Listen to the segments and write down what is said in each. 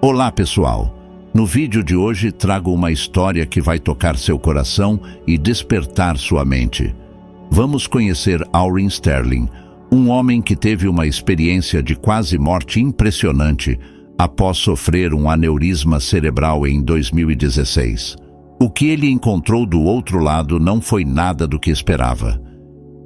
Olá pessoal, no vídeo de hoje trago uma história que vai tocar seu coração e despertar sua mente. Vamos conhecer Auryn Sterling, um homem que teve uma experiência de quase morte impressionante após sofrer um aneurisma cerebral em 2016. O que ele encontrou do outro lado não foi nada do que esperava.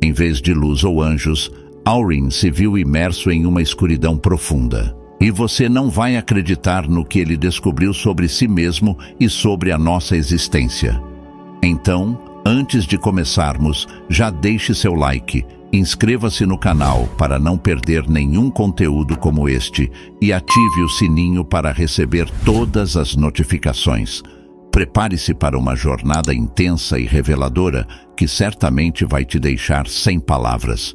Em vez de luz ou anjos, Auryn se viu imerso em uma escuridão profunda. E você não vai acreditar no que ele descobriu sobre si mesmo e sobre a nossa existência. Então, antes de começarmos, já deixe seu like, inscreva-se no canal para não perder nenhum conteúdo como este e ative o sininho para receber todas as notificações. Prepare-se para uma jornada intensa e reveladora que certamente vai te deixar sem palavras.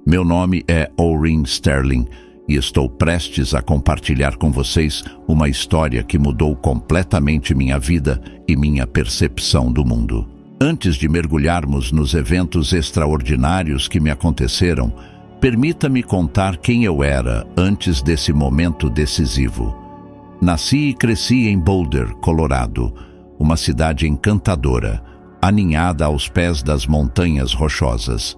Meu nome é Auryn Sterling e estou prestes a compartilhar com vocês uma história que mudou completamente minha vida e minha percepção do mundo. Antes de mergulharmos nos eventos extraordinários que me aconteceram, permita-me contar quem eu era antes desse momento decisivo. Nasci e cresci em Boulder, Colorado, uma cidade encantadora, aninhada aos pés das montanhas rochosas.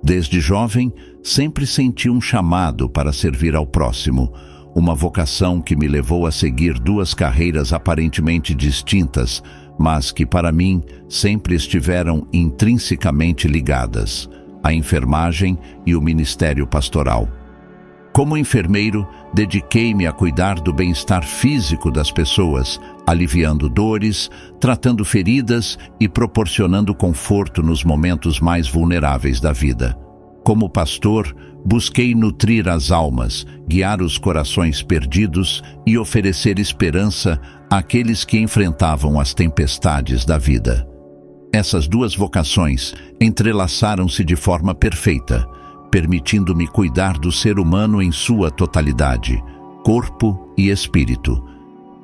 Desde jovem, sempre senti um chamado para servir ao próximo, uma vocação que me levou a seguir duas carreiras aparentemente distintas, mas que para mim sempre estiveram intrinsecamente ligadas: a enfermagem e o ministério pastoral. Como enfermeiro, dediquei-me a cuidar do bem-estar físico das pessoas, aliviando dores, tratando feridas e proporcionando conforto nos momentos mais vulneráveis da vida. Como pastor, busquei nutrir as almas, guiar os corações perdidos e oferecer esperança àqueles que enfrentavam as tempestades da vida. Essas duas vocações entrelaçaram-se de forma perfeita, permitindo-me cuidar do ser humano em sua totalidade, corpo e espírito.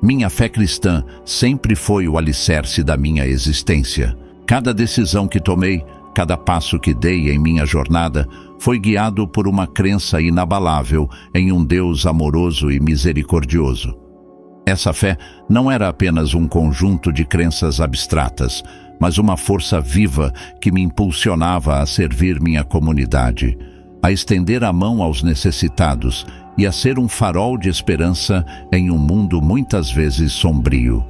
Minha fé cristã sempre foi o alicerce da minha existência. Cada decisão que tomei, cada passo que dei em minha jornada, foi guiado por uma crença inabalável em um Deus amoroso e misericordioso. Essa fé não era apenas um conjunto de crenças abstratas, mas uma força viva que me impulsionava a servir minha comunidade, a estender a mão aos necessitados e a ser um farol de esperança em um mundo muitas vezes sombrio.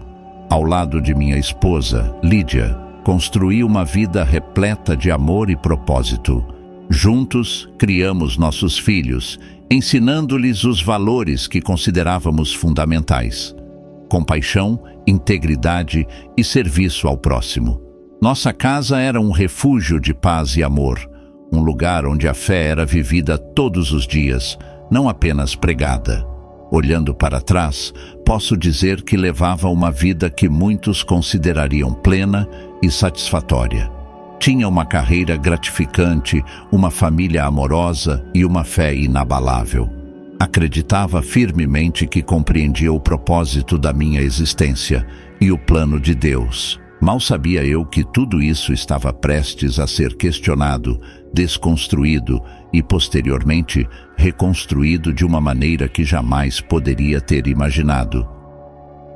Ao lado de minha esposa, Lídia, construí uma vida repleta de amor e propósito. Juntos, criamos nossos filhos, ensinando-lhes os valores que considerávamos fundamentais: compaixão, integridade e serviço ao próximo. Nossa casa era um refúgio de paz e amor, um lugar onde a fé era vivida todos os dias, não apenas pregada. Olhando para trás, posso dizer que levava uma vida que muitos considerariam plena e satisfatória. Tinha uma carreira gratificante, uma família amorosa e uma fé inabalável. Acreditava firmemente que compreendia o propósito da minha existência e o plano de Deus. Mal sabia eu que tudo isso estava prestes a ser questionado, desconstruído e, posteriormente, reconstruído de uma maneira que jamais poderia ter imaginado.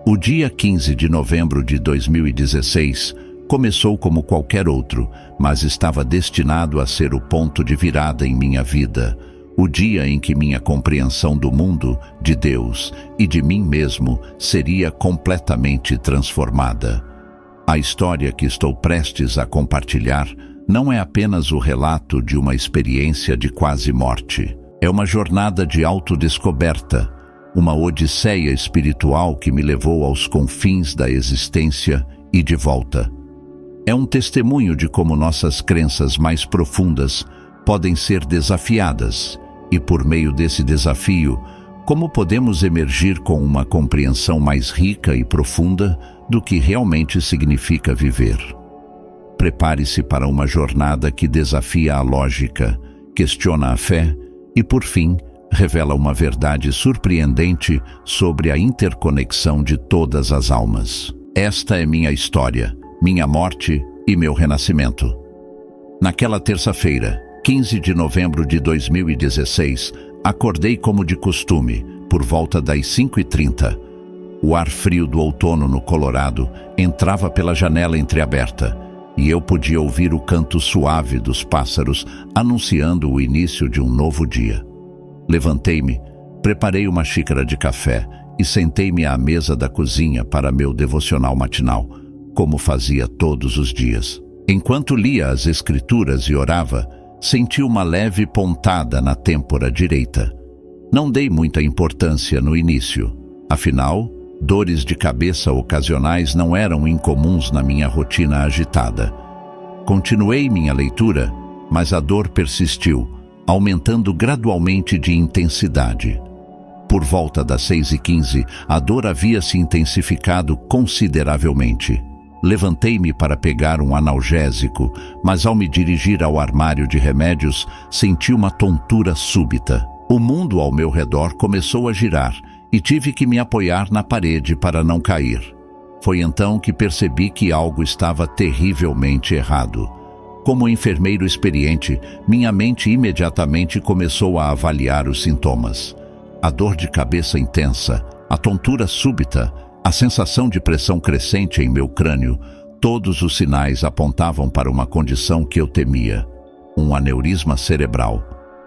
O dia 15 de novembro de 2016 começou como qualquer outro, mas estava destinado a ser o ponto de virada em minha vida, o dia em que minha compreensão do mundo, de Deus e de mim mesmo seria completamente transformada. A história que estou prestes a compartilhar não é apenas o relato de uma experiência de quase morte. É uma jornada de autodescoberta, uma odisseia espiritual que me levou aos confins da existência e de volta. É um testemunho de como nossas crenças mais profundas podem ser desafiadas e, por meio desse desafio, como podemos emergir com uma compreensão mais rica e profunda do que realmente significa viver. Prepare-se para uma jornada que desafia a lógica, questiona a fé e, por fim, revela uma verdade surpreendente sobre a interconexão de todas as almas. Esta é minha história, minha morte e meu renascimento. Naquela terça-feira, 15 de novembro de 2016, acordei como de costume, por volta das 5h30. O ar frio do outono no Colorado entrava pela janela entreaberta e eu podia ouvir o canto suave dos pássaros anunciando o início de um novo dia. Levantei-me, preparei uma xícara de café e sentei-me à mesa da cozinha para meu devocional matinal, como fazia todos os dias. Enquanto lia as escrituras e orava, senti uma leve pontada na têmpora direita. Não dei muita importância no início. Afinal, dores de cabeça ocasionais não eram incomuns na minha rotina agitada. Continuei minha leitura, mas a dor persistiu, aumentando gradualmente de intensidade. Por volta das 6h15, a dor havia se intensificado consideravelmente. Levantei-me para pegar um analgésico, mas ao me dirigir ao armário de remédios, senti uma tontura súbita. O mundo ao meu redor começou a girar e tive que me apoiar na parede para não cair. Foi então que percebi que algo estava terrivelmente errado. Como enfermeiro experiente, minha mente imediatamente começou a avaliar os sintomas. A dor de cabeça intensa, a tontura súbita, a sensação de pressão crescente em meu crânio, todos os sinais apontavam para uma condição que eu temia, um aneurisma cerebral.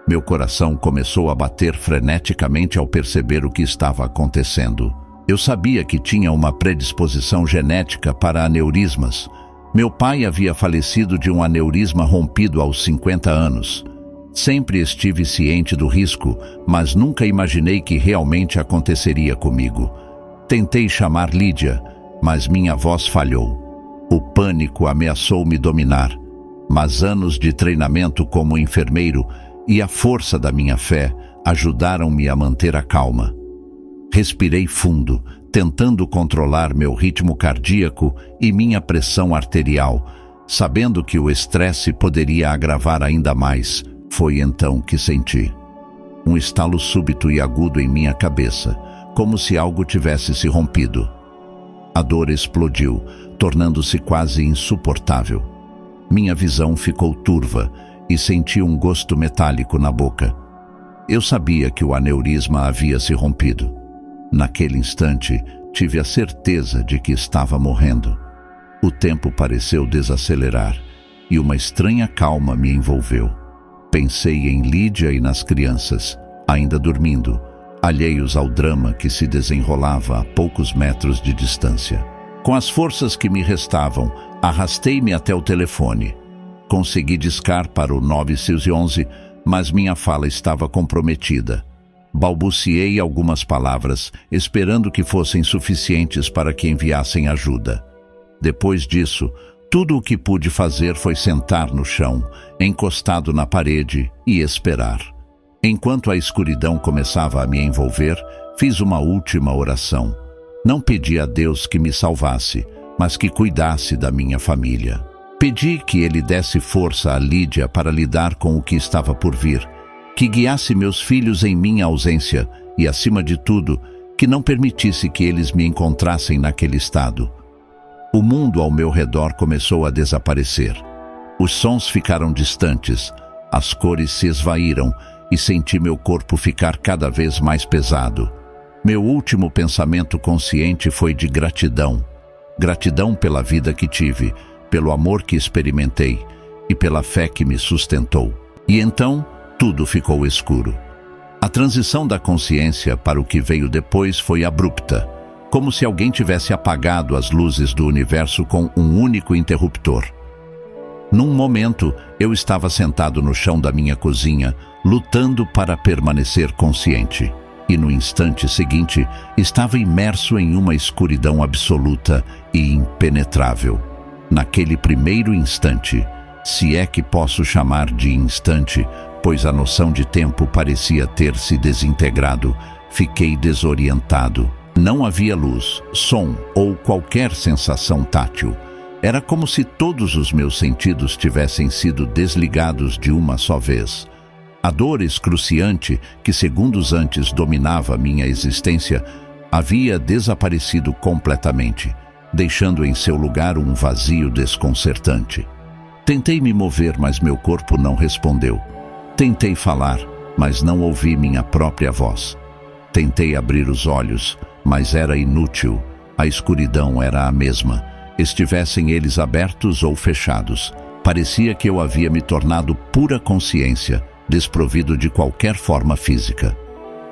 Meu coração começou a bater freneticamente ao perceber o que estava acontecendo. Eu sabia que tinha uma predisposição genética para aneurismas. Meu pai havia falecido de um aneurisma rompido aos 50 anos. Sempre estive ciente do risco, mas nunca imaginei que realmente aconteceria comigo. Tentei chamar Lídia, mas minha voz falhou. O pânico ameaçou me dominar, mas anos de treinamento como enfermeiro e a força da minha fé ajudaram-me a manter a calma. Respirei fundo, tentando controlar meu ritmo cardíaco e minha pressão arterial, sabendo que o estresse poderia agravar ainda mais. Foi então que senti um estalo súbito e agudo em minha cabeça, como se algo tivesse se rompido. A dor explodiu, tornando-se quase insuportável. Minha visão ficou turva e senti um gosto metálico na boca. Eu sabia que o aneurisma havia se rompido. Naquele instante, tive a certeza de que estava morrendo. O tempo pareceu desacelerar e uma estranha calma me envolveu. Pensei em Lídia e nas crianças, ainda dormindo, alheios ao drama que se desenrolava a poucos metros de distância. Com as forças que me restavam, arrastei-me até o telefone. Consegui discar para o 911, mas minha fala estava comprometida. Balbuciei algumas palavras, esperando que fossem suficientes para que enviassem ajuda. Depois disso, tudo o que pude fazer foi sentar no chão, encostado na parede, e esperar. Enquanto a escuridão começava a me envolver, fiz uma última oração. Não pedi a Deus que me salvasse, mas que cuidasse da minha família. Pedi que Ele desse força a Lídia para lidar com o que estava por vir, que guiasse meus filhos em minha ausência e, acima de tudo, que não permitisse que eles me encontrassem naquele estado. O mundo ao meu redor começou a desaparecer. Os sons ficaram distantes, as cores se esvaíram e senti meu corpo ficar cada vez mais pesado. Meu último pensamento consciente foi de gratidão. Gratidão pela vida que tive, pelo amor que experimentei e pela fé que me sustentou. E então, tudo ficou escuro. A transição da consciência para o que veio depois foi abrupta, como se alguém tivesse apagado as luzes do universo com um único interruptor. Num momento, eu estava sentado no chão da minha cozinha, lutando para permanecer consciente. E no instante seguinte, estava imerso em uma escuridão absoluta e impenetrável. Naquele primeiro instante, se é que posso chamar de instante, pois a noção de tempo parecia ter se desintegrado, fiquei desorientado. Não havia luz, som ou qualquer sensação tátil. Era como se todos os meus sentidos tivessem sido desligados de uma só vez. A dor excruciante, que segundos antes dominava minha existência, havia desaparecido completamente, deixando em seu lugar um vazio desconcertante. Tentei me mover, mas meu corpo não respondeu. Tentei falar, mas não ouvi minha própria voz. Tentei abrir os olhos, Mas era inútil, a escuridão era a mesma, estivessem eles abertos ou fechados. Parecia que eu havia me tornado pura consciência, desprovido de qualquer forma física.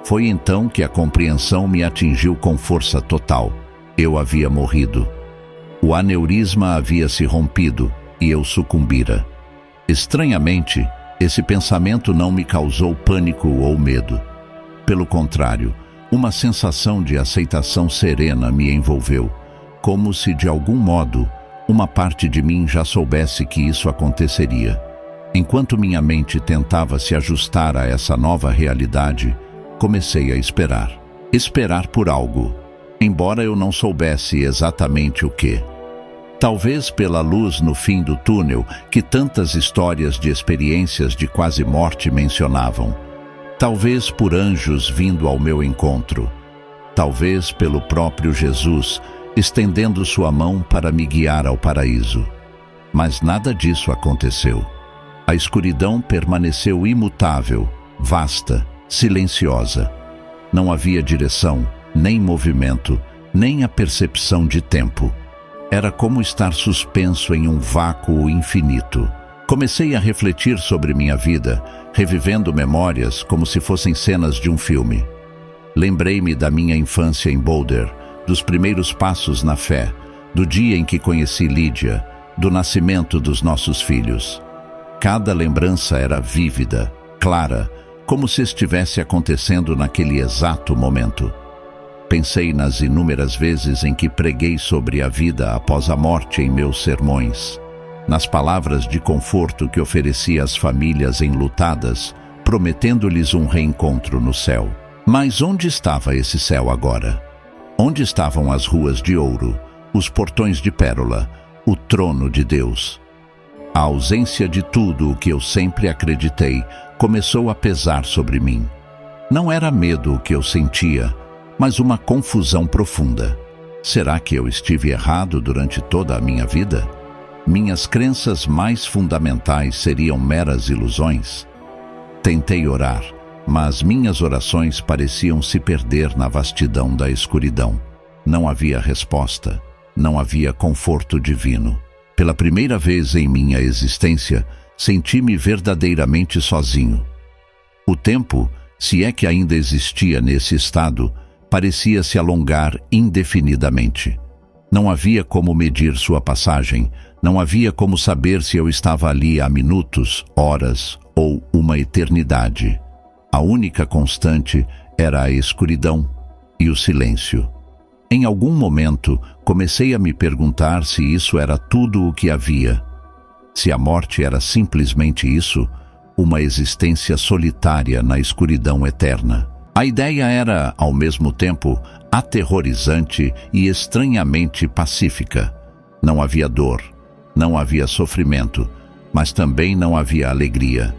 Foi então que a compreensão me atingiu com força total. Eu havia morrido. O aneurisma havia se rompido e eu sucumbira. Estranhamente, esse pensamento não me causou pânico ou medo. Pelo contrário, uma sensação de aceitação serena me envolveu, como se, de algum modo, uma parte de mim já soubesse que isso aconteceria. Enquanto minha mente tentava se ajustar a essa nova realidade, comecei a esperar. Esperar por algo, embora eu não soubesse exatamente o que. Talvez pela luz no fim do túnel que tantas histórias de experiências de quase morte mencionavam. Talvez por anjos vindo ao meu encontro. Talvez pelo próprio Jesus estendendo sua mão para me guiar ao paraíso. Mas nada disso aconteceu. A escuridão permaneceu imutável, vasta, silenciosa. Não havia direção, nem movimento, nem a percepção de tempo. Era como estar suspenso em um vácuo infinito. Comecei a refletir sobre minha vida, revivendo memórias como se fossem cenas de um filme. Lembrei-me da minha infância em Boulder, dos primeiros passos na fé, do dia em que conheci Lídia, do nascimento dos nossos filhos. Cada lembrança era vívida, clara, como se estivesse acontecendo naquele exato momento. Pensei nas inúmeras vezes em que preguei sobre a vida após a morte em meus sermões, nas palavras de conforto que ofereci às famílias enlutadas, prometendo-lhes um reencontro no céu. Mas onde estava esse céu agora? Onde estavam as ruas de ouro, os portões de pérola, o trono de Deus? A ausência de tudo o que eu sempre acreditei começou a pesar sobre mim. Não era medo o que eu sentia, mas uma confusão profunda. Será que eu estive errado durante toda a minha vida? Minhas crenças mais fundamentais seriam meras ilusões? Tentei orar, mas minhas orações pareciam se perder na vastidão da escuridão. Não havia resposta, não havia conforto divino. Pela primeira vez em minha existência, senti-me verdadeiramente sozinho. O tempo, se é que ainda existia nesse estado, parecia se alongar indefinidamente. Não havia como medir sua passagem, não havia como saber se eu estava ali há minutos, horas ou uma eternidade. A única constante era a escuridão e o silêncio. Em algum momento, comecei a me perguntar se isso era tudo o que havia. Se a morte era simplesmente isso, uma existência solitária na escuridão eterna. A ideia era, ao mesmo tempo, aterrorizante e estranhamente pacífica. Não havia dor, não havia sofrimento, mas também não havia alegria,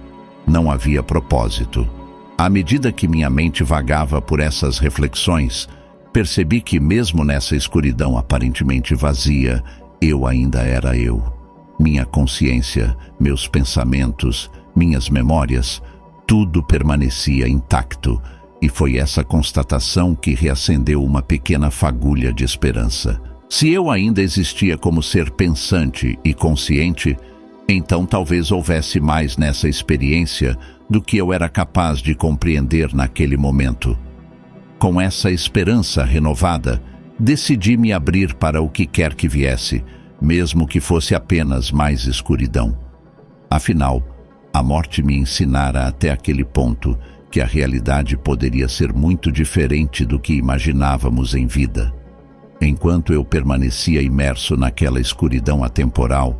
não havia propósito. À medida que minha mente vagava por essas reflexões, percebi que mesmo nessa escuridão aparentemente vazia, eu ainda era eu. Minha consciência, meus pensamentos, minhas memórias, tudo permanecia intacto, e foi essa constatação que reacendeu uma pequena fagulha de esperança. Se eu ainda existia como ser pensante e consciente, então talvez houvesse mais nessa experiência do que eu era capaz de compreender naquele momento. Com essa esperança renovada, decidi me abrir para o que quer que viesse, mesmo que fosse apenas mais escuridão. Afinal, a morte me ensinara até aquele ponto que a realidade poderia ser muito diferente do que imaginávamos em vida. Enquanto eu permanecia imerso naquela escuridão atemporal,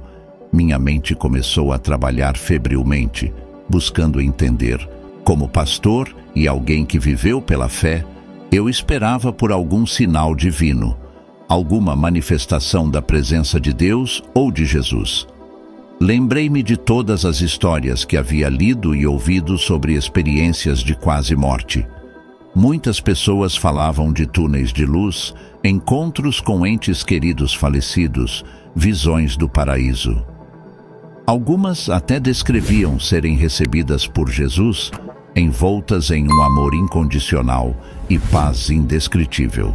minha mente começou a trabalhar febrilmente, buscando entender. Como pastor e alguém que viveu pela fé, eu esperava por algum sinal divino, alguma manifestação da presença de Deus ou de Jesus. Lembrei-me de todas as histórias que havia lido e ouvido sobre experiências de quase morte. Muitas pessoas falavam de túneis de luz, encontros com entes queridos falecidos, visões do paraíso. Algumas até descreviam serem recebidas por Jesus, envoltas em um amor incondicional e paz indescritível.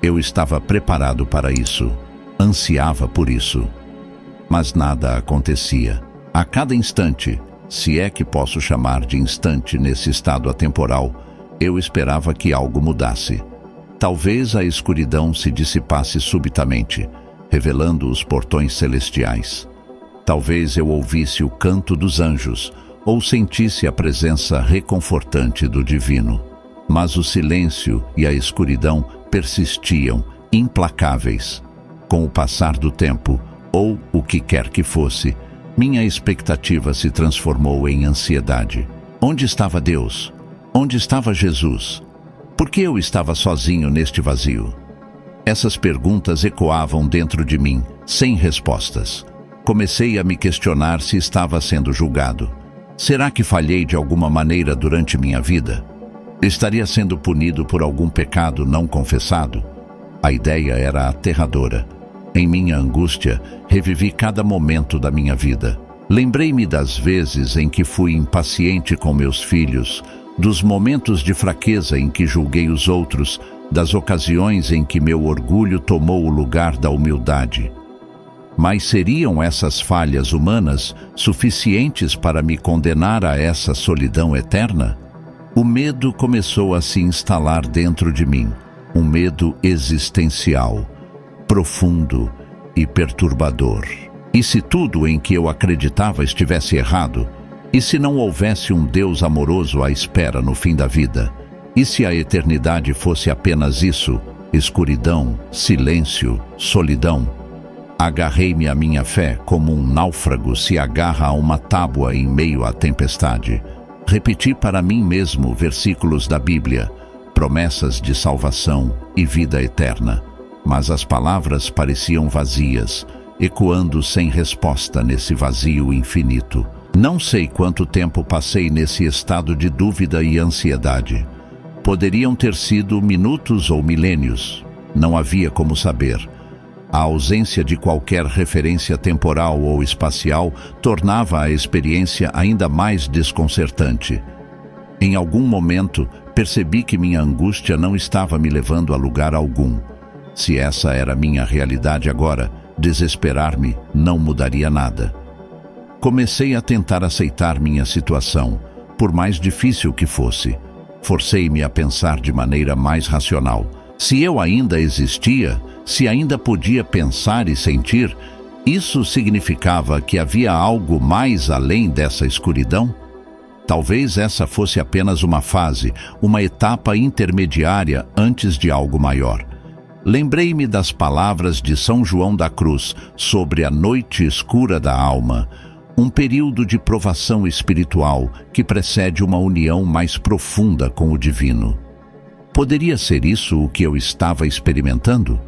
Eu estava preparado para isso, ansiava por isso. Mas nada acontecia. A cada instante, se é que posso chamar de instante nesse estado atemporal, eu esperava que algo mudasse. Talvez a escuridão se dissipasse subitamente, revelando os portões celestiais. Talvez eu ouvisse o canto dos anjos, ou sentisse a presença reconfortante do divino. Mas o silêncio e a escuridão persistiam, implacáveis. Com o passar do tempo, ou o que quer que fosse, minha expectativa se transformou em ansiedade. Onde estava Deus? Onde estava Jesus? Por que eu estava sozinho neste vazio? Essas perguntas ecoavam dentro de mim, sem respostas. Comecei a me questionar se estava sendo julgado. Será que falhei de alguma maneira durante minha vida? Estaria sendo punido por algum pecado não confessado? A ideia era aterradora. Em minha angústia, revivi cada momento da minha vida. Lembrei-me das vezes em que fui impaciente com meus filhos, dos momentos de fraqueza em que julguei os outros, das ocasiões em que meu orgulho tomou o lugar da humildade. Mas seriam essas falhas humanas suficientes para me condenar a essa solidão eterna? O medo começou a se instalar dentro de mim, um medo existencial, profundo e perturbador. E se tudo em que eu acreditava estivesse errado? E se não houvesse um Deus amoroso à espera no fim da vida? E se a eternidade fosse apenas isso, escuridão, silêncio, solidão? Agarrei-me à minha fé como um náufrago se agarra a uma tábua em meio à tempestade. Repeti para mim mesmo versículos da Bíblia, promessas de salvação e vida eterna. Mas as palavras pareciam vazias, ecoando sem resposta nesse vazio infinito. Não sei quanto tempo passei nesse estado de dúvida e ansiedade. Poderiam ter sido minutos ou milênios. Não havia como saber. A ausência de qualquer referência temporal ou espacial tornava a experiência ainda mais desconcertante. Em algum momento, percebi que minha angústia não estava me levando a lugar algum. Se essa era minha realidade agora, desesperar-me não mudaria nada. Comecei a tentar aceitar minha situação, por mais difícil que fosse. Forcei-me a pensar de maneira mais racional. Se eu ainda existia, se ainda podia pensar e sentir, isso significava que havia algo mais além dessa escuridão? Talvez essa fosse apenas uma fase, uma etapa intermediária antes de algo maior. Lembrei-me das palavras de São João da Cruz sobre a noite escura da alma, um período de provação espiritual que precede uma união mais profunda com o divino. Poderia ser isso o que eu estava experimentando?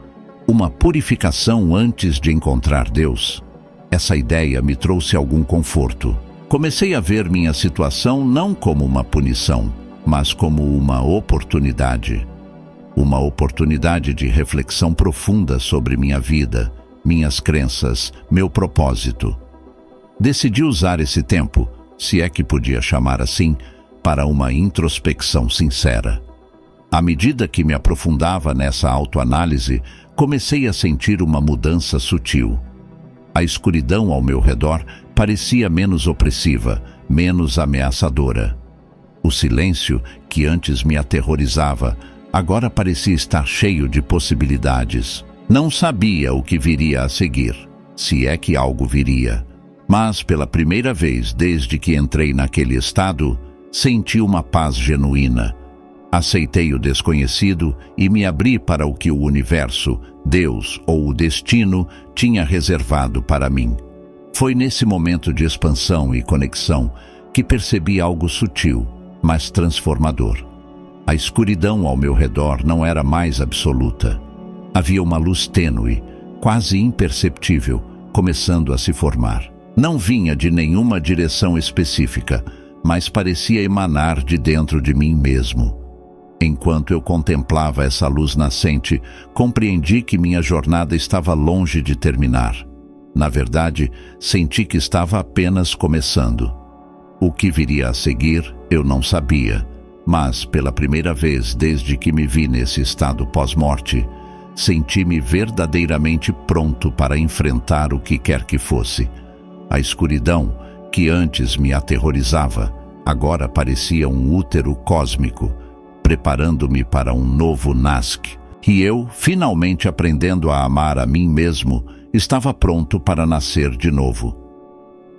Uma purificação antes de encontrar Deus? Essa ideia me trouxe algum conforto. Comecei a ver minha situação não como uma punição, mas como uma oportunidade. Uma oportunidade de reflexão profunda sobre minha vida, minhas crenças, meu propósito. Decidi usar esse tempo, se é que podia chamar assim, para uma introspecção sincera. À medida que me aprofundava nessa autoanálise, comecei a sentir uma mudança sutil. A escuridão ao meu redor parecia menos opressiva, menos ameaçadora. O silêncio, que antes me aterrorizava, agora parecia estar cheio de possibilidades. Não sabia o que viria a seguir, se é que algo viria. Mas, pela primeira vez desde que entrei naquele estado, senti uma paz genuína. Aceitei o desconhecido e me abri para o que o universo, Deus ou o destino tinha reservado para mim. Foi nesse momento de expansão e conexão que percebi algo sutil, mas transformador. A escuridão ao meu redor não era mais absoluta. Havia uma luz tênue, quase imperceptível, começando a se formar. Não vinha de nenhuma direção específica, mas parecia emanar de dentro de mim mesmo. Enquanto eu contemplava essa luz nascente, compreendi que minha jornada estava longe de terminar. Na verdade, senti que estava apenas começando. O que viria a seguir, eu não sabia, mas, pela primeira vez desde que me vi nesse estado pós-morte, Senti-me verdadeiramente pronto para enfrentar o que quer que fosse. A escuridão, que antes me aterrorizava, agora parecia um útero cósmico, preparando-me para um novo nasce. E eu, finalmente aprendendo a amar a mim mesmo, estava pronto para nascer de novo.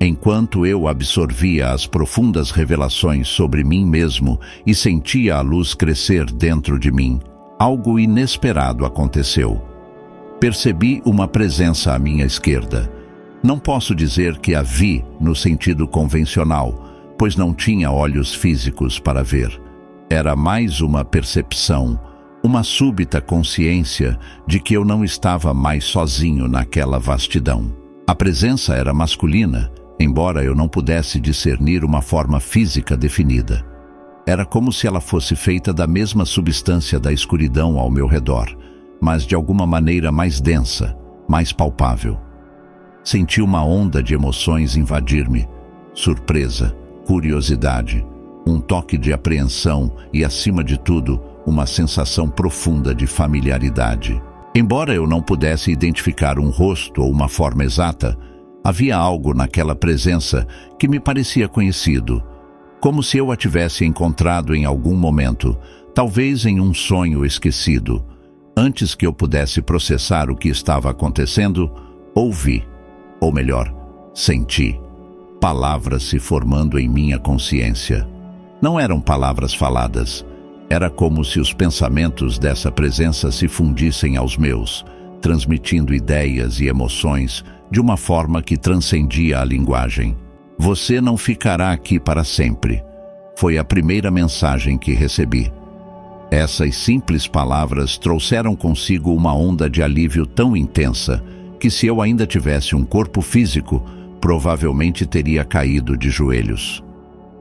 Enquanto eu absorvia as profundas revelações sobre mim mesmo e sentia a luz crescer dentro de mim, algo inesperado aconteceu. Percebi uma presença à minha esquerda. Não posso dizer que a vi no sentido convencional, pois não tinha olhos físicos para ver. Era mais uma percepção, uma súbita consciência de que eu não estava mais sozinho naquela vastidão. A presença era masculina, embora eu não pudesse discernir uma forma física definida. Era como se ela fosse feita da mesma substância da escuridão ao meu redor, mas de alguma maneira mais densa, mais palpável. Senti uma onda de emoções invadir-me: surpresa, curiosidade, um toque de apreensão e, acima de tudo, uma sensação profunda de familiaridade. Embora eu não pudesse identificar um rosto ou uma forma exata, havia algo naquela presença que me parecia conhecido, como se eu a tivesse encontrado em algum momento, talvez em um sonho esquecido. Antes que eu pudesse processar o que estava acontecendo, ouvi, ou melhor, senti, palavras se formando em minha consciência. Não eram palavras faladas. Era como se os pensamentos dessa presença se fundissem aos meus, transmitindo ideias e emoções de uma forma que transcendia a linguagem. Você não ficará aqui para sempre. Foi a primeira mensagem que recebi. Essas simples palavras trouxeram consigo uma onda de alívio tão intensa que, se eu ainda tivesse um corpo físico, provavelmente teria caído de joelhos.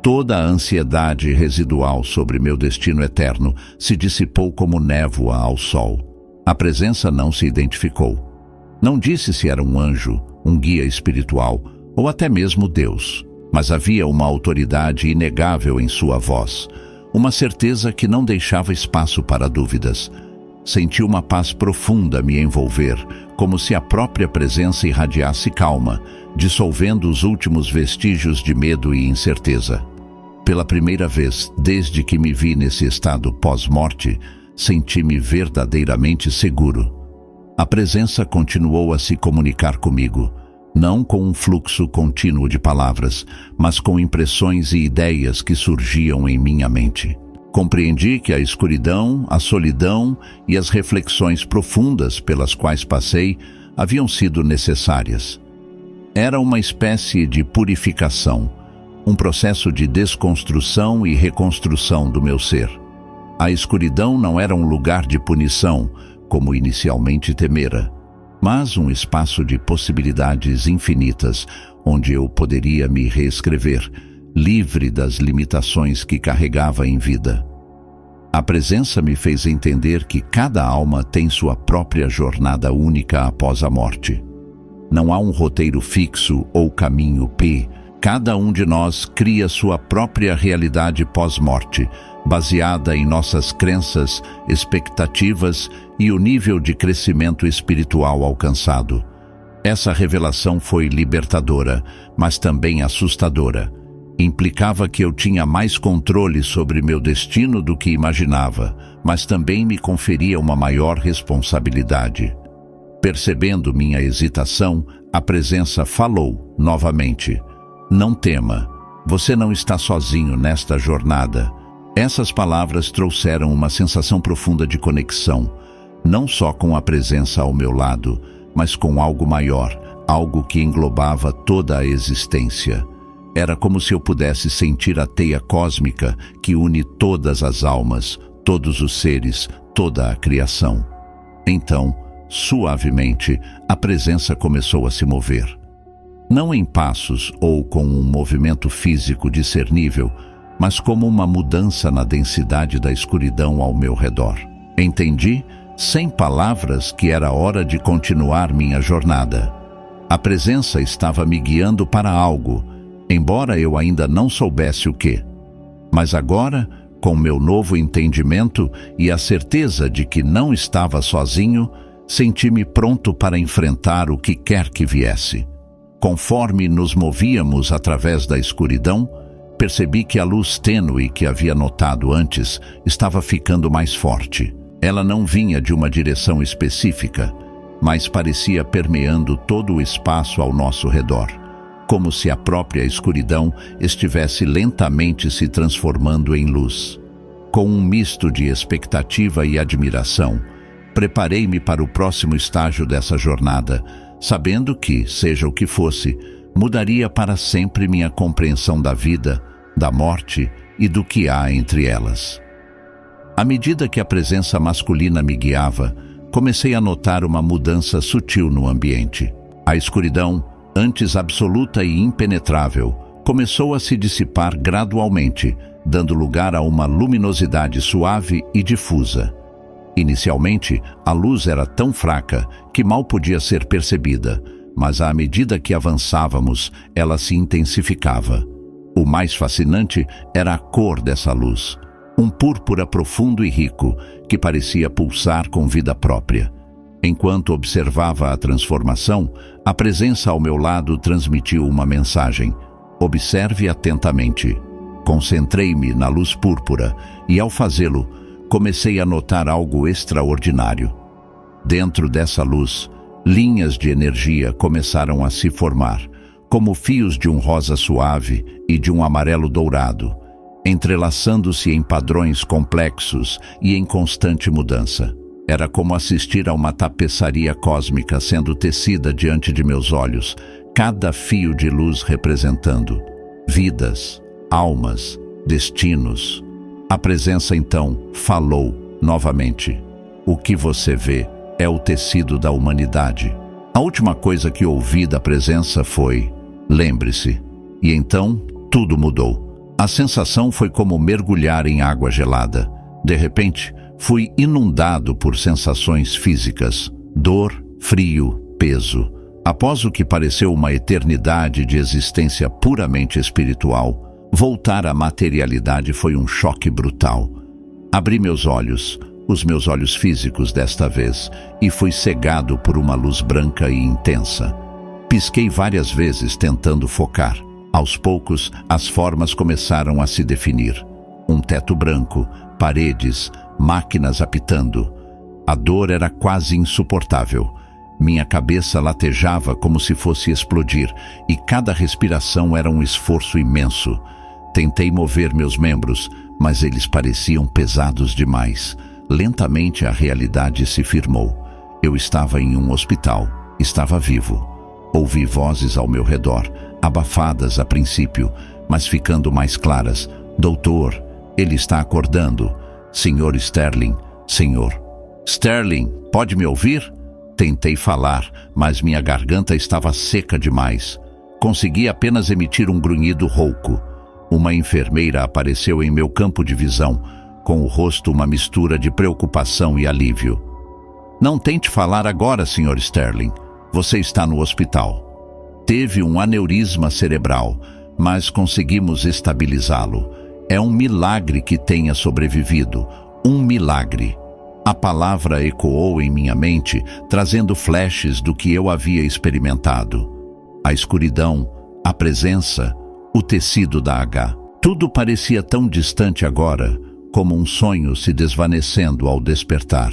Toda a ansiedade residual sobre meu destino eterno se dissipou como névoa ao sol. A presença não se identificou. Não disse se era um anjo, um guia espiritual ou até mesmo Deus, mas havia uma autoridade inegável em sua voz, uma certeza que não deixava espaço para dúvidas. Senti uma paz profunda me envolver, como se a própria presença irradiasse calma, dissolvendo os últimos vestígios de medo e incerteza. Pela primeira vez, desde que me vi nesse estado pós-morte, senti-me verdadeiramente seguro. A presença continuou a se comunicar comigo, não com um fluxo contínuo de palavras, mas com impressões e ideias que surgiam em minha mente. Compreendi que a escuridão, a solidão e as reflexões profundas pelas quais passei haviam sido necessárias. Era uma espécie de purificação, um processo de desconstrução e reconstrução do meu ser. A escuridão não era um lugar de punição, como inicialmente temera, mas um espaço de possibilidades infinitas, onde eu poderia me reescrever, livre das limitações que carregava em vida. A presença me fez entender que cada alma tem sua própria jornada única após a morte. Não há um roteiro fixo ou caminho P. Cada um de nós cria sua própria realidade pós-morte, baseada em nossas crenças, expectativas e o nível de crescimento espiritual alcançado. Essa revelação foi libertadora, mas também assustadora. Implicava que eu tinha mais controle sobre meu destino do que imaginava, mas também me conferia uma maior responsabilidade. Percebendo minha hesitação, a presença falou novamente: "Não tema, você não está sozinho nesta jornada." Essas palavras trouxeram uma sensação profunda de conexão, não só com a presença ao meu lado, mas com algo maior, algo que englobava toda a existência. Era como se eu pudesse sentir a teia cósmica que une todas as almas, todos os seres, toda a criação. Então, suavemente, a presença começou a se mover. Não em passos ou com um movimento físico discernível, mas como uma mudança na densidade da escuridão ao meu redor. Entendi, sem palavras, que era hora de continuar minha jornada. A presença estava me guiando para algo, embora eu ainda não soubesse o quê. Mas agora, com meu novo entendimento e a certeza de que não estava sozinho, Senti-me pronto para enfrentar o que quer que viesse. Conforme nos movíamos através da escuridão, percebi que a luz tênue que havia notado antes estava ficando mais forte. Ela não vinha de uma direção específica, mas parecia permeando todo o espaço ao nosso redor, como se a própria escuridão estivesse lentamente se transformando em luz. Com um misto de expectativa e admiração, preparei-me para o próximo estágio dessa jornada, sabendo que, seja o que fosse, mudaria para sempre minha compreensão da vida, da morte e do que há entre elas. À medida que a presença masculina me guiava, comecei a notar uma mudança sutil no ambiente. A escuridão, antes absoluta e impenetrável, começou a se dissipar gradualmente, dando lugar a uma luminosidade suave e difusa. Inicialmente, a luz era tão fraca que mal podia ser percebida, mas à medida que avançávamos, ela se intensificava. O mais fascinante era a cor dessa luz, um púrpura profundo e rico, que parecia pulsar com vida própria. Enquanto observava a transformação, a presença ao meu lado transmitiu uma mensagem: observe atentamente. Concentrei-me na luz púrpura e, ao fazê-lo, comecei a notar algo extraordinário. Dentro dessa luz, linhas de energia começaram a se formar, como fios de um rosa suave e de um amarelo dourado, entrelaçando-se em padrões complexos e em constante mudança. Era como assistir a uma tapeçaria cósmica sendo tecida diante de meus olhos, cada fio de luz representando vidas, almas, destinos. A presença então falou novamente: o que você vê é o tecido da humanidade. A última coisa que ouvi da presença foi: lembre-se. E então tudo mudou. A sensação foi como mergulhar em água gelada. De repente, fui inundado por sensações físicas: dor, frio, peso. Após o que pareceu uma eternidade de existência puramente espiritual, voltar à materialidade foi um choque brutal. Abri meus olhos, os meus olhos físicos desta vez, e fui cegado por uma luz branca e intensa. Pisquei várias vezes tentando focar. Aos poucos, as formas começaram a se definir. Um teto branco, paredes, máquinas apitando. A dor era quase insuportável. Minha cabeça latejava como se fosse explodir, e cada respiração era um esforço imenso. Tentei mover meus membros, mas eles pareciam pesados demais. Lentamente a realidade se firmou. Eu estava em um hospital, estava vivo. Ouvi vozes ao meu redor, abafadas a princípio, mas ficando mais claras. Doutor, ele está acordando. Senhor Sterling, senhor. Sterling, pode me ouvir? Tentei falar, mas minha garganta estava seca demais. Consegui apenas emitir um grunhido rouco. Uma enfermeira apareceu em meu campo de visão, com o rosto uma mistura de preocupação e alívio. Não tente falar agora, Sr. Sterling. Você está no hospital. Teve um aneurisma cerebral, mas conseguimos estabilizá-lo. É um milagre que tenha sobrevivido. Um milagre. A palavra ecoou em minha mente, trazendo flashes do que eu havia experimentado. A escuridão, a presença, o tecido da H. Tudo parecia tão distante agora, como um sonho se desvanecendo ao despertar.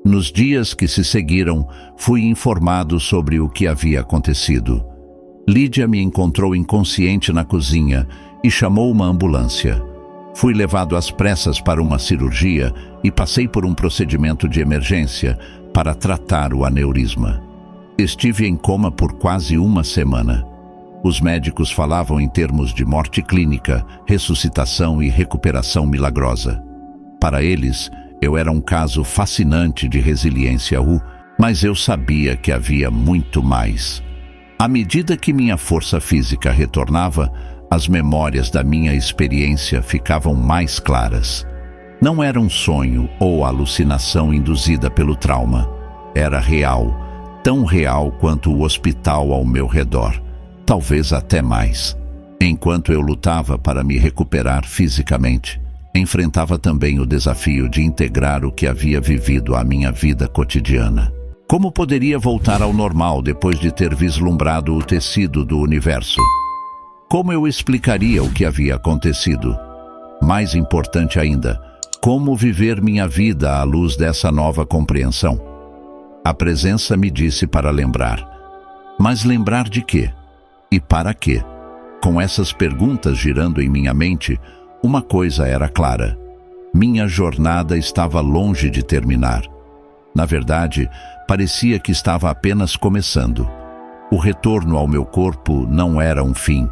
Nos dias que se seguiram, fui informado sobre o que havia acontecido. Lídia me encontrou inconsciente na cozinha e chamou uma ambulância. Fui levado às pressas para uma cirurgia e passei por um procedimento de emergência para tratar o aneurisma. Estive em coma por quase uma semana. Os médicos falavam em termos de morte clínica, ressuscitação e recuperação milagrosa. Para eles, eu era um caso fascinante de resiliência, mas eu sabia que havia muito mais. À medida que minha força física retornava, as memórias da minha experiência ficavam mais claras. Não era um sonho ou alucinação induzida pelo trauma. Era real, tão real quanto o hospital ao meu redor. Talvez até mais. Enquanto eu lutava para me recuperar fisicamente, enfrentava também o desafio de integrar o que havia vivido à minha vida cotidiana. Como poderia voltar ao normal depois de ter vislumbrado o tecido do universo? Como eu explicaria o que havia acontecido? Mais importante ainda, como viver minha vida à luz dessa nova compreensão? A presença me disse para lembrar. Mas lembrar de quê? E para quê? Com essas perguntas girando em minha mente, uma coisa era clara. Minha jornada estava longe de terminar. Na verdade, parecia que estava apenas começando. O retorno ao meu corpo não era um fim,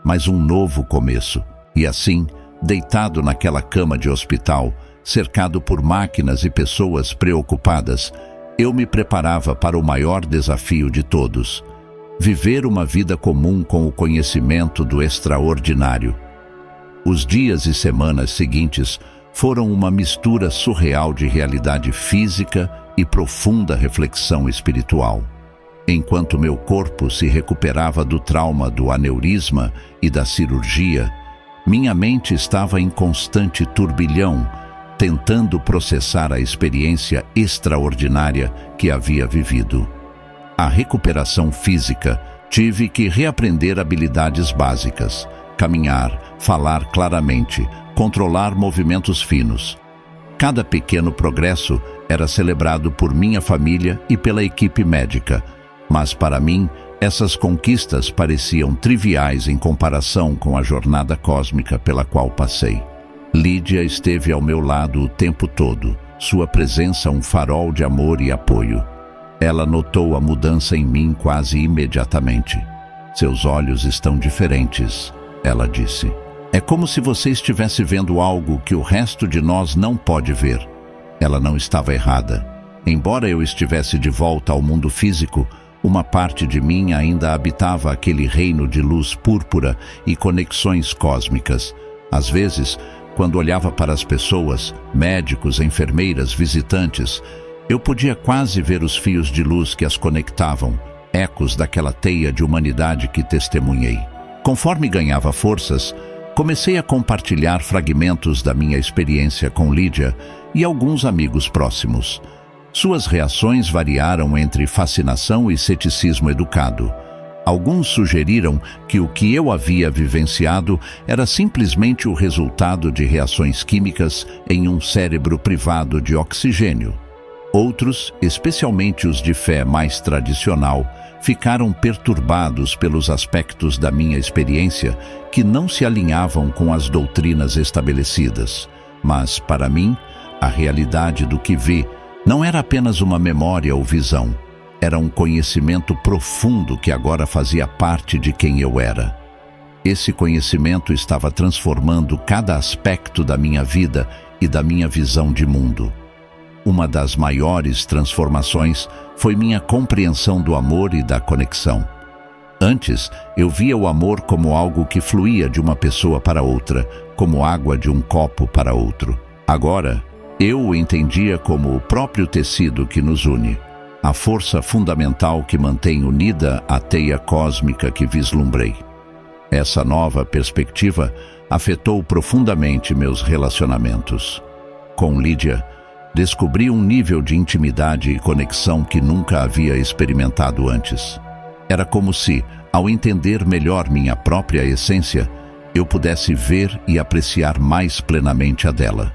mas um novo começo. E assim, deitado naquela cama de hospital, cercado por máquinas e pessoas preocupadas, eu me preparava para o maior desafio de todos: viver uma vida comum com o conhecimento do extraordinário. Os dias e semanas seguintes foram uma mistura surreal de realidade física e profunda reflexão espiritual. Enquanto meu corpo se recuperava do trauma do aneurisma e da cirurgia, minha mente estava em constante turbilhão, tentando processar a experiência extraordinária que havia vivido. A recuperação física, tive que reaprender habilidades básicas: caminhar, falar claramente, controlar movimentos finos. Cada pequeno progresso era celebrado por minha família e pela equipe médica, mas para mim, essas conquistas pareciam triviais em comparação com a jornada cósmica pela qual passei. Lídia esteve ao meu lado o tempo todo, sua presença um farol de amor e apoio. Ela notou a mudança em mim quase imediatamente. Seus olhos estão diferentes, ela disse. É como se você estivesse vendo algo que o resto de nós não pode ver. Ela não estava errada. Embora eu estivesse de volta ao mundo físico, uma parte de mim ainda habitava aquele reino de luz púrpura e conexões cósmicas. Às vezes, quando olhava para as pessoas, médicos, enfermeiras, visitantes, eu podia quase ver os fios de luz que as conectavam, ecos daquela teia de humanidade que testemunhei. Conforme ganhava forças, comecei a compartilhar fragmentos da minha experiência com Lídia e alguns amigos próximos. Suas reações variaram entre fascinação e ceticismo educado. Alguns sugeriram que o que eu havia vivenciado era simplesmente o resultado de reações químicas em um cérebro privado de oxigênio. Outros, especialmente os de fé mais tradicional, ficaram perturbados pelos aspectos da minha experiência que não se alinhavam com as doutrinas estabelecidas. Mas, para mim, a realidade do que vi não era apenas uma memória ou visão. Era um conhecimento profundo que agora fazia parte de quem eu era. Esse conhecimento estava transformando cada aspecto da minha vida e da minha visão de mundo. Uma das maiores transformações foi minha compreensão do amor e da conexão. Antes, eu via o amor como algo que fluía de uma pessoa para outra, como água de um copo para outro. Agora, eu o entendia como o próprio tecido que nos une, a força fundamental que mantém unida a teia cósmica que vislumbrei. Essa nova perspectiva afetou profundamente meus relacionamentos. Com Lídia, descobri um nível de intimidade e conexão que nunca havia experimentado antes. Era como se, ao entender melhor minha própria essência, eu pudesse ver e apreciar mais plenamente a dela.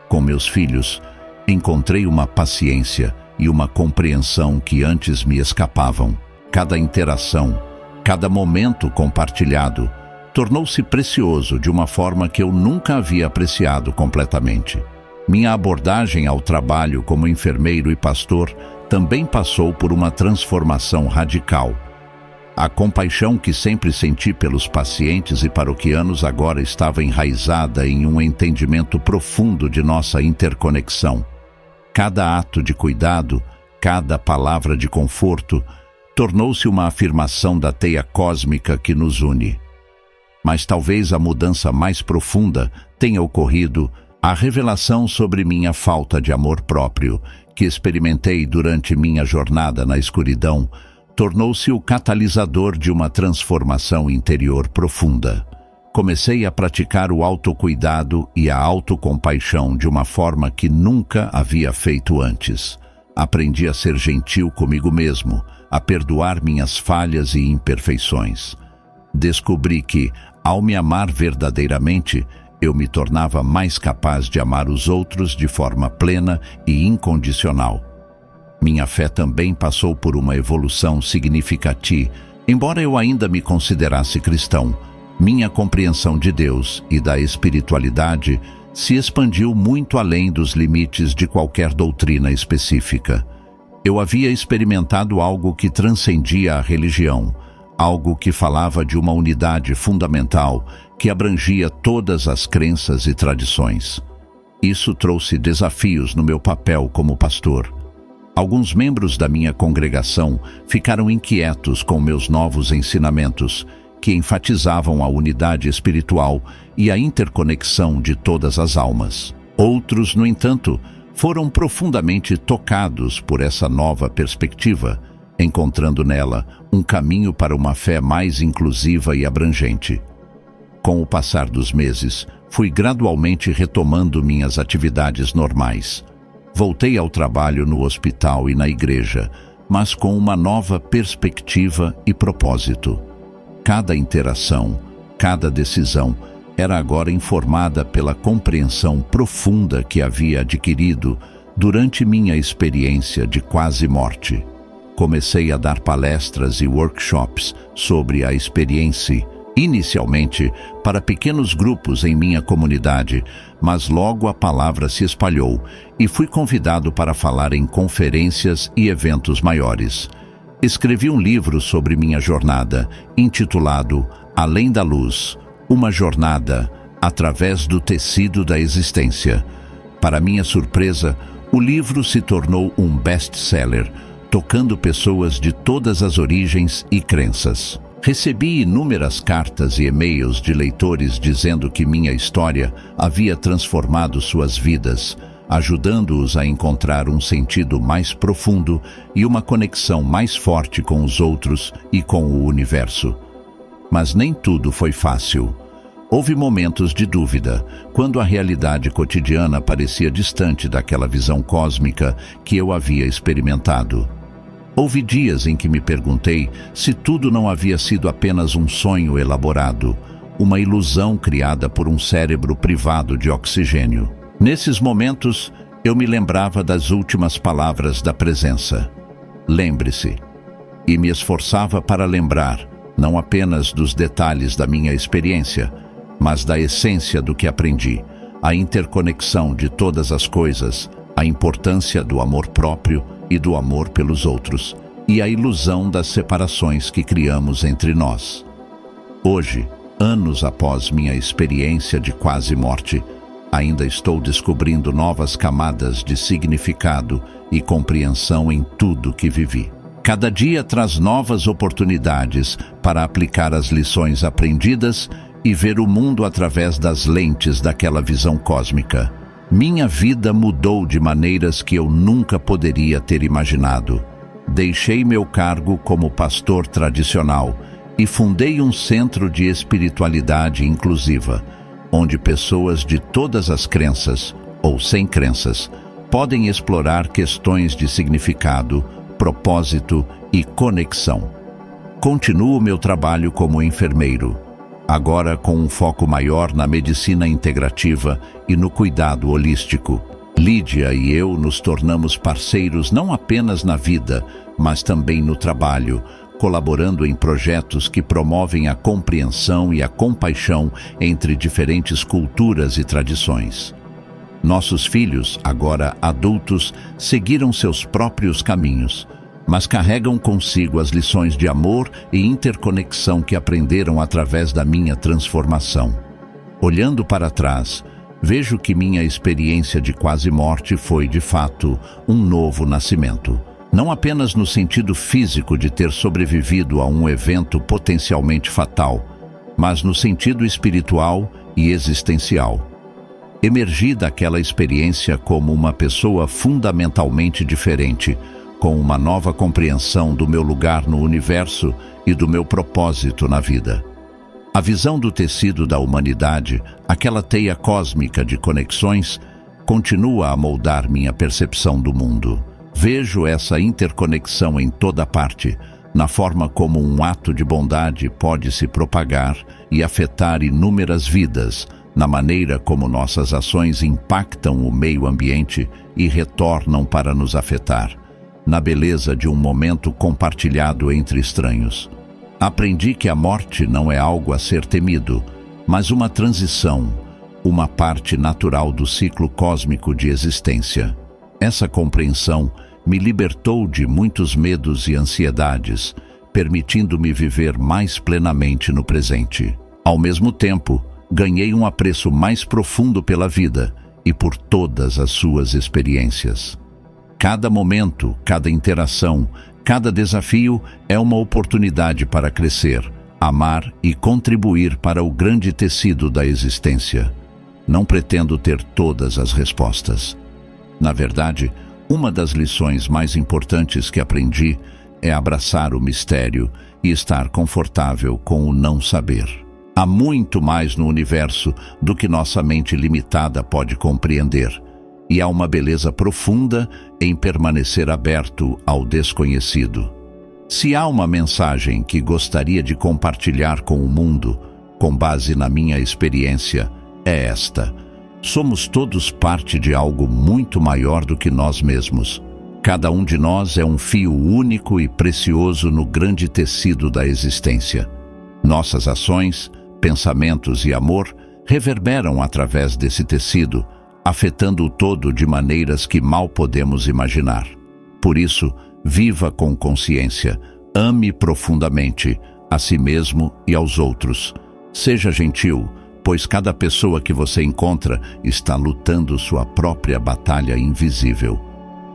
Com meus filhos, encontrei uma paciência e uma compreensão que antes me escapavam. Cada interação, cada momento compartilhado, tornou-se precioso de uma forma que eu nunca havia apreciado completamente. Minha abordagem ao trabalho como enfermeiro e pastor também passou por uma transformação radical. A compaixão que sempre senti pelos pacientes e paroquianos agora estava enraizada em um entendimento profundo de nossa interconexão. Cada ato de cuidado, cada palavra de conforto, tornou-se uma afirmação da teia cósmica que nos une. Mas talvez a mudança mais profunda tenha ocorrido a revelação sobre minha falta de amor próprio, que experimentei durante minha jornada na escuridão, tornou-se o catalisador de uma transformação interior profunda. Comecei a praticar o autocuidado e a autocompaixão de uma forma que nunca havia feito antes. Aprendi a ser gentil comigo mesmo, a perdoar minhas falhas e imperfeições. Descobri que, ao me amar verdadeiramente, eu me tornava mais capaz de amar os outros de forma plena e incondicional. Minha fé também passou por uma evolução significativa. Embora eu ainda me considerasse cristão, minha compreensão de Deus e da espiritualidade se expandiu muito além dos limites de qualquer doutrina específica. Eu havia experimentado algo que transcendia a religião, algo que falava de uma unidade fundamental que abrangia todas as crenças e tradições. Isso trouxe desafios no meu papel como pastor. Alguns membros da minha congregação ficaram inquietos com meus novos ensinamentos, que enfatizavam a unidade espiritual e a interconexão de todas as almas. Outros, no entanto, foram profundamente tocados por essa nova perspectiva, encontrando nela um caminho para uma fé mais inclusiva e abrangente. Com o passar dos meses, fui gradualmente retomando minhas atividades normais. Voltei ao trabalho no hospital e na igreja, mas com uma nova perspectiva e propósito. Cada interação, cada decisão era agora informada pela compreensão profunda que havia adquirido durante minha experiência de quase morte. Comecei a dar palestras e workshops sobre a experiência, inicialmente para pequenos grupos em minha comunidade, mas logo a palavra se espalhou e fui convidado para falar em conferências e eventos maiores. Escrevi um livro sobre minha jornada, intitulado Além da Luz, uma jornada através do tecido da existência. Para minha surpresa, o livro se tornou um best-seller, tocando pessoas de todas as origens e crenças. Recebi inúmeras cartas e e-mails de leitores dizendo que minha história havia transformado suas vidas, ajudando-os a encontrar um sentido mais profundo e uma conexão mais forte com os outros e com o universo. Mas nem tudo foi fácil. Houve momentos de dúvida, quando a realidade cotidiana parecia distante daquela visão cósmica que eu havia experimentado. Houve dias em que me perguntei se tudo não havia sido apenas um sonho elaborado, uma ilusão criada por um cérebro privado de oxigênio. Nesses momentos, eu me lembrava das últimas palavras da presença. Lembre-se. E me esforçava para lembrar, não apenas dos detalhes da minha experiência, mas da essência do que aprendi, a interconexão de todas as coisas, a importância do amor próprio e do amor pelos outros, e a ilusão das separações que criamos entre nós. Hoje, anos após minha experiência de quase morte, ainda estou descobrindo novas camadas de significado e compreensão em tudo que vivi. Cada dia traz novas oportunidades para aplicar as lições aprendidas e ver o mundo através das lentes daquela visão cósmica. Minha vida mudou de maneiras que eu nunca poderia ter imaginado. Deixei meu cargo como pastor tradicional e fundei um centro de espiritualidade inclusiva, onde pessoas de todas as crenças, ou sem crenças, podem explorar questões de significado, propósito e conexão. Continuo meu trabalho como enfermeiro, agora com um foco maior na medicina integrativa e no cuidado holístico. Lídia e eu nos tornamos parceiros não apenas na vida, mas também no trabalho, colaborando em projetos que promovem a compreensão e a compaixão entre diferentes culturas e tradições. Nossos filhos, agora adultos, seguiram seus próprios caminhos, mas carregam consigo as lições de amor e interconexão que aprenderam através da minha transformação. Olhando para trás, vejo que minha experiência de quase morte foi, de fato, um novo nascimento. Não apenas no sentido físico de ter sobrevivido a um evento potencialmente fatal, mas no sentido espiritual e existencial. Emergi daquela experiência como uma pessoa fundamentalmente diferente, com uma nova compreensão do meu lugar no universo e do meu propósito na vida. A visão do tecido da humanidade, aquela teia cósmica de conexões, continua a moldar minha percepção do mundo. Vejo essa interconexão em toda parte, na forma como um ato de bondade pode se propagar e afetar inúmeras vidas, na maneira como nossas ações impactam o meio ambiente e retornam para nos afetar, na beleza de um momento compartilhado entre estranhos. Aprendi que a morte não é algo a ser temido, mas uma transição, uma parte natural do ciclo cósmico de existência. Essa compreensão me libertou de muitos medos e ansiedades, permitindo-me viver mais plenamente no presente. Ao mesmo tempo, ganhei um apreço mais profundo pela vida e por todas as suas experiências. Cada momento, cada interação, cada desafio é uma oportunidade para crescer, amar e contribuir para o grande tecido da existência. Não pretendo ter todas as respostas. Na verdade, uma das lições mais importantes que aprendi é abraçar o mistério e estar confortável com o não saber. Há muito mais no universo do que nossa mente limitada pode compreender, e há uma beleza profunda em permanecer aberto ao desconhecido. Se há uma mensagem que gostaria de compartilhar com o mundo, com base na minha experiência, é esta: somos todos parte de algo muito maior do que nós mesmos. Cada um de nós é um fio único e precioso no grande tecido da existência. Nossas ações, pensamentos e amor reverberam através desse tecido, afetando o todo de maneiras que mal podemos imaginar. Por isso, viva com consciência, ame profundamente a si mesmo e aos outros. Seja gentil, pois cada pessoa que você encontra está lutando sua própria batalha invisível.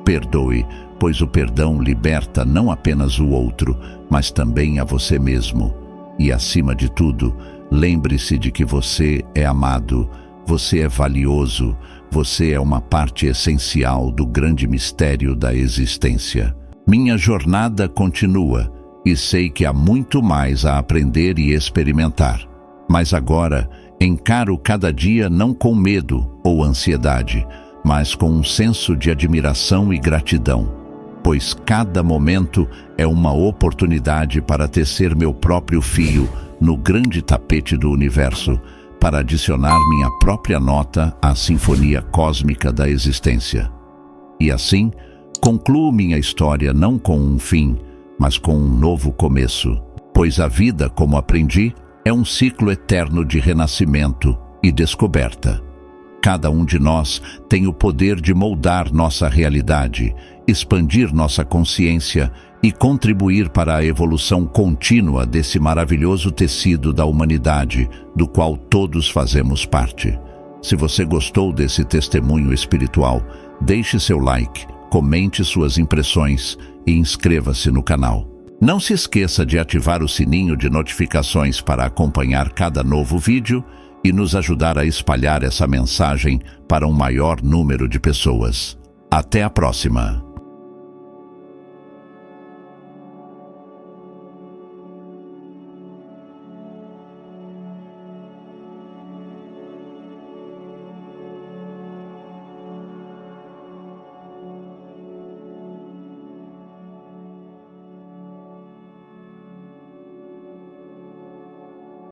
Perdoe, pois o perdão liberta não apenas o outro, mas também a você mesmo. E, acima de tudo, lembre-se de que você é amado, você é valioso, você é uma parte essencial do grande mistério da existência. Minha jornada continua e sei que há muito mais a aprender e experimentar. Mas agora, encaro cada dia não com medo ou ansiedade, mas com um senso de admiração e gratidão, pois cada momento é uma oportunidade para tecer meu próprio fio no grande tapete do universo, para adicionar minha própria nota à sinfonia cósmica da existência. E assim, concluo minha história não com um fim, mas com um novo começo, pois a vida, como aprendi, é um ciclo eterno de renascimento e descoberta. Cada um de nós tem o poder de moldar nossa realidade, expandir nossa consciência e contribuir para a evolução contínua desse maravilhoso tecido da humanidade, do qual todos fazemos parte. Se você gostou desse testemunho espiritual, deixe seu like, comente suas impressões e inscreva-se no canal. Não se esqueça de ativar o sininho de notificações para acompanhar cada novo vídeo e nos ajudar a espalhar essa mensagem para um maior número de pessoas. Até a próxima!